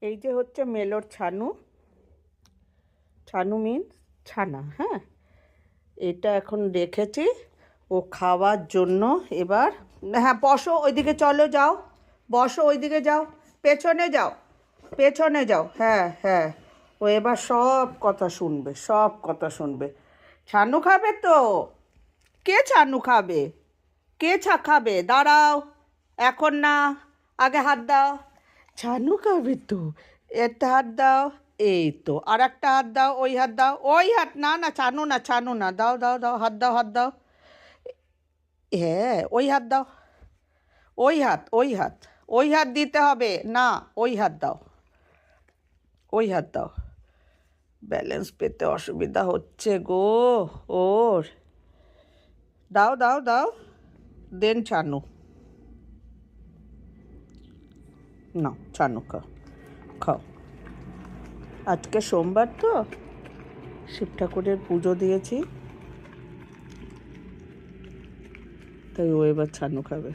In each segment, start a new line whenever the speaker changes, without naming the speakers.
এই যে হচ্ছে মেলোর ছানু। ছানু মিন্স ছানা, হ্যাঁ। এটা এখন রেখেছি ও খাওয়ার জন্য। এবার হ্যাঁ, বসো, ওইদিকে চলো, যাও বসো, ওইদিকে যাও, পেছনে যাও, পেছনে যাও, হ্যাঁ হ্যাঁ। ও এবার সব কথা শুনবে, সব কথা শুনবে। ছানু খাবে তো? কে ছানু খাবে? কে খাবে? দাঁড়াও, এখন না, আগে হাত দাও। ছানু খাবে তো, একটা হাত দাও। এই তো, আর একটা হাত দাও, ওই হাত দাও, ওই হাত না, না ছানু না, ছানু না, দাও দাও দাও, হাত দাও, হাত দাও। হ্যাঁ, ওই হাত দাও, ওই হাত, ওই হাত, ওই হাত দিতে হবে না, ওই হাত দাও, ওই হাত দাও। ব্যালেন্স পেতে অসুবিধা হচ্ছে গো ওর। দাও দাও দাও, দেন ছানু। না, ছানু খাও, খাও। আজকে সোমবার তো, শিব ঠাকুরের পুজো দিয়েছি, তাই ও এবার ছানু খাবে।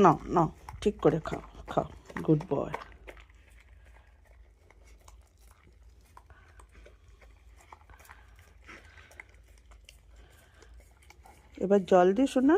না না, ঠিক করে খাও, খাও, গুড বয়। এবার জল দিই শোনা।